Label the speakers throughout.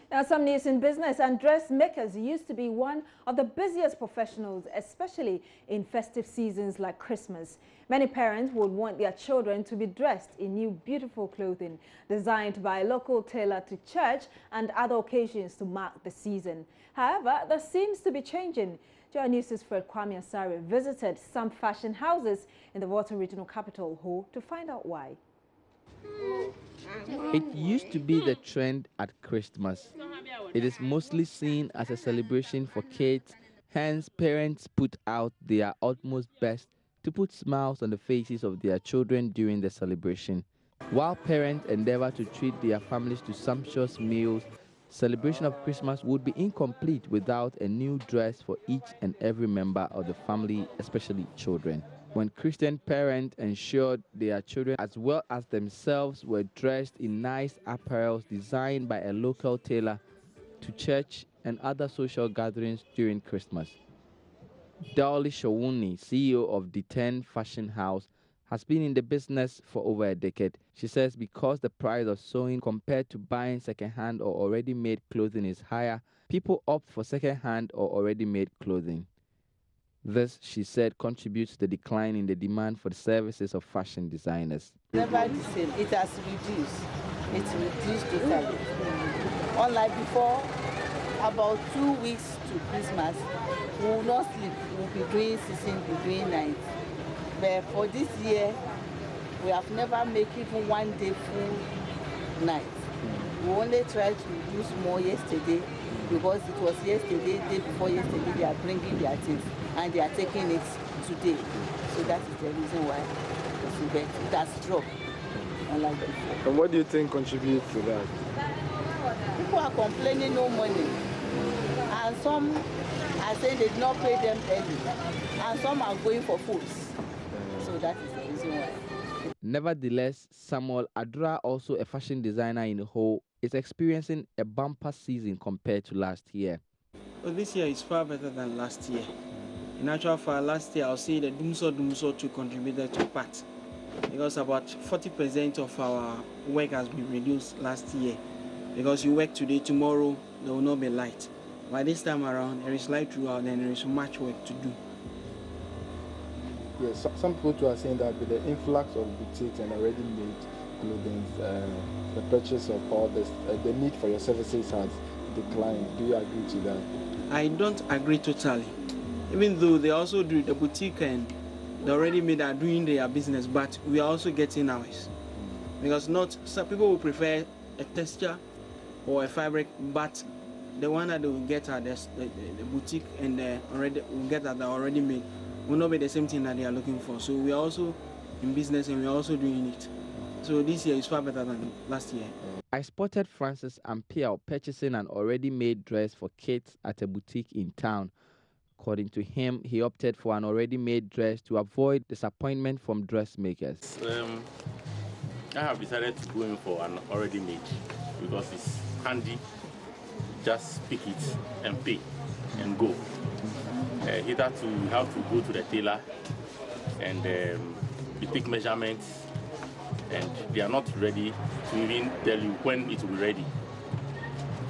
Speaker 1: Now, some news in business, and dressmakers used to be one of the busiest professionals, especially in festive seasons like Christmas. Many parents would want their children to be dressed in new beautiful clothing designed by a local tailor to church and other occasions to mark the season. However, that seems to be changing. Joy News' Fred Kwame Asare visited some fashion houses in the Volta regional capital, Ho, to find out why.
Speaker 2: It used to be the trend at Christmas. It is mostly seen as a celebration for kids, hence parents put out their utmost best to put smiles on the faces of their children during the celebration. While parents endeavor to treat their families to sumptuous meals, celebration of Christmas would be incomplete without a new dress for each and every member of the family, especially children. When Christian parents ensured their children as well as themselves were dressed in nice apparel designed by a local tailor to church and other social gatherings during Christmas. Dolly Shawuni, CEO of the 10 Fashion House, has been in the business for over a decade. She says because the price of sewing compared to buying second-hand or already made clothing is higher, people opt for second-hand or already made clothing. This, she said, contributes to the decline in the demand for the services of fashion designers.
Speaker 3: Never the same. It has reduced. It's reduced totally. Unlike before, about 2 weeks to Christmas, we will not sleep. We will be doing season, be doing night. But for this year, we have never made even 1 day full night. We only tried to use more yesterday because it was yesterday, day before yesterday, they are bringing their things and they are taking it today. So that is the reason why it has dropped. Unlike before.
Speaker 4: And what do you think contributes to that?
Speaker 3: People are complaining no money. And some are saying they did not pay them early. And some are going for foods. So that is the reason why.
Speaker 2: Nevertheless, Samuel Adra, also a fashion designer in Ho, is experiencing a bumper season compared to last year.
Speaker 5: Well, this year is far better than last year. In actual fact, last year I'll say the Dumso to contributed to part. Because about 40% of our work has been reduced last year. Because you work today, tomorrow there will not be light. By this time around, there is light throughout and there is much work to do.
Speaker 4: Yes, some people too are saying that with the influx of boutiques and already made clothing, the purchase of all this, the need for your services has declined. Do you agree to that?
Speaker 5: I don't agree totally. Even though they also do the boutique and the already made are doing their business, but we are also getting ours. Because not some people will prefer a texture or a fabric, but the one that they will get at the boutique and already will get at the already made will not be the same thing that they are looking for. So we are also in business and we are also doing it. So this year is far better than last year.
Speaker 2: I spotted Francis Ampiao purchasing an already made dress for kids at a boutique in town. According to him, he opted for an already made dress to avoid disappointment from dressmakers.
Speaker 6: I have decided to go in for an already made because it's handy. Just pick it and pay and go. Either to have to go to the tailor and you take measurements and they are not ready to even tell you when it will be ready.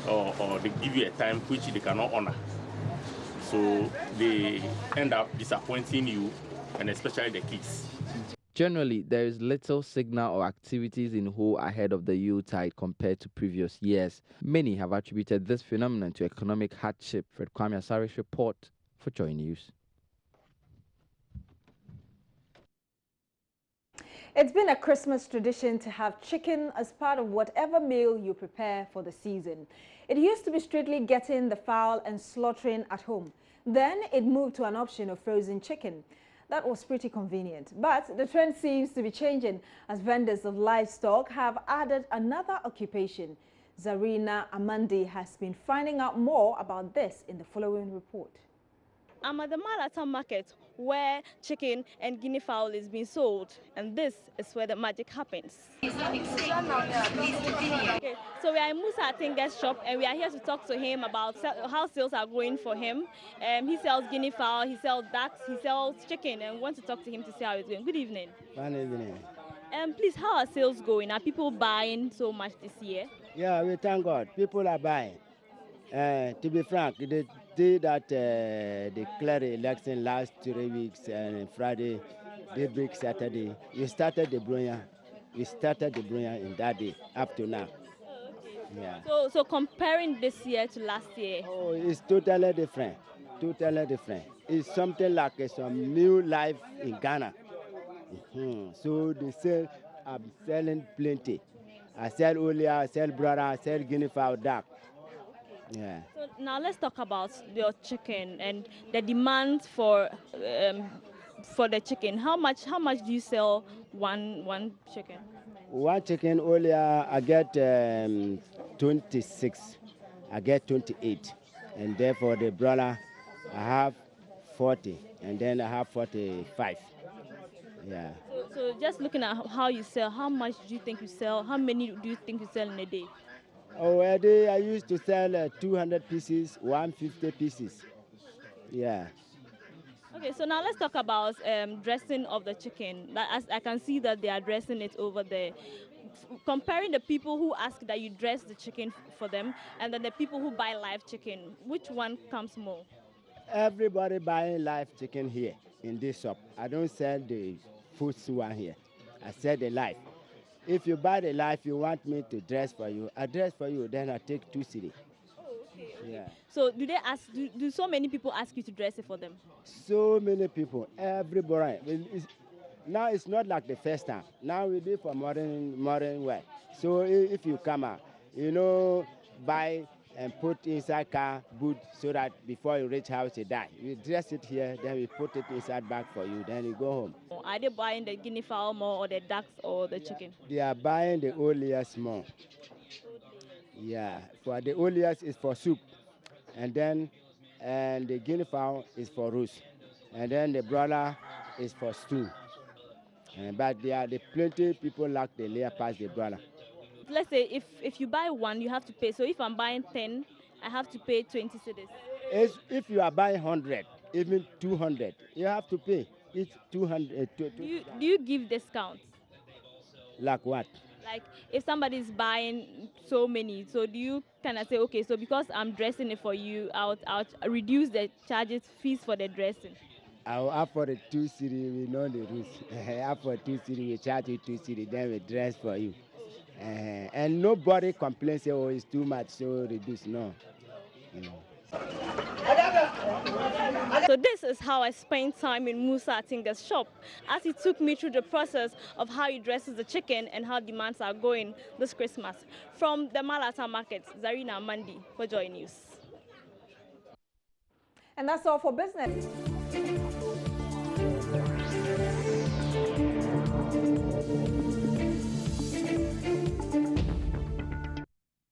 Speaker 6: Or they give you a time which they cannot honor. So they end up disappointing you, and especially the kids.
Speaker 2: Generally, there is little signal or activities in Ho ahead of the Yuletide compared to previous years. Many have attributed this phenomenon to economic hardship. Fred Kwame Asare's report for Joy News.
Speaker 1: It's been a Christmas tradition to have chicken as part of whatever meal you prepare for the season. It used to be strictly getting the fowl and slaughtering at home. Then it moved to an option of frozen chicken. That was pretty convenient. But the trend seems to be changing as vendors of livestock have added another occupation. Zarina Amandi has been finding out more about this in the following report.
Speaker 7: I'm at the Malata market where chicken and guinea fowl is being sold, and this is where the magic happens. Okay, so we are in Musa Atinga's shop and we are here to talk to him about how sales are going for him. He sells guinea fowl, he sells ducks, he sells chicken, and we want to talk to him to see how it's going. Good evening.
Speaker 8: Good evening.
Speaker 7: Please, how are sales going? Are people buying so much this year?
Speaker 8: Yeah, we thank God. People are buying. To be frank, the day that declared the election last 3 weeks and Friday, daybreak Saturday, we started the bronya. We started the bronya in that day up to now.
Speaker 7: Oh, okay.
Speaker 8: Yeah.
Speaker 7: So comparing this year to last year.
Speaker 8: Oh, it's totally different. Totally different. It's something like some new life in Ghana. So they sell, I'm selling plenty. I sell olia, I sell brother, I sell guinea fowl duck. Yeah.
Speaker 7: So now let's talk about your chicken and the demand for the chicken. How much do you sell one chicken?
Speaker 8: One chicken olia, I get 26. I get 28. And therefore the brother, I have 40. And then I have 45. Yeah.
Speaker 7: So just looking at how you sell, how much do you think you sell? How many do you think you sell in a day?
Speaker 8: Oh, a day I used to sell 200 pieces, 150 pieces. Yeah.
Speaker 7: Okay, so now let's talk about dressing of the chicken. As I can see that they are dressing it over there. Comparing the people who ask that you dress the chicken for them and then the people who buy live chicken, which one comes more?
Speaker 8: Everybody buying live chicken here in this shop. I don't sell the food one here. I sell the live. If you buy the live, you want me to dress for you, I dress for you, then I take 2 cedi.
Speaker 7: Oh, okay.
Speaker 8: Yeah.
Speaker 7: So do they ask? Do so many people ask you to dress it for them?
Speaker 8: So many people, everybody. Now it's not like the first time. Now we do for modern way. So if you come out, buy and put inside car boot so that before you reach house you die. We dress it here, then we put it inside bag for you, then you go home.
Speaker 7: Are they buying the guinea fowl more or the ducks or the chicken?
Speaker 8: They are buying the old layers more. Yeah, for the old layers is for soup, and then and the guinea fowl is for roast, and then the broiler is for stew. But there are the plenty people like the layer past the broiler.
Speaker 7: Let's say if you buy one, you have to pay. So if I'm buying 10, I have to pay 20 cedis.
Speaker 8: If you are buying 100, even 200, you have to pay each 200.
Speaker 7: Do you give discounts?
Speaker 8: Like what?
Speaker 7: Like if somebody is buying so many, so do you kind of say, okay, so because I'm dressing it for you, I'll reduce the charges fees for the dressing?
Speaker 8: I'll ask for the 2 cedi, we know the rules. Ask for 2 cedi, we charge you 2 cedi, then we dress for you. And nobody complains, say, oh, it's too much, so reduce. No.
Speaker 7: So this is how I spent time in Musa Atinga's shop as he took me through the process of how he dresses the chicken and how demands are going this Christmas. From the Malata market, Zarina Mandi for Joy News.
Speaker 1: And that's all for business.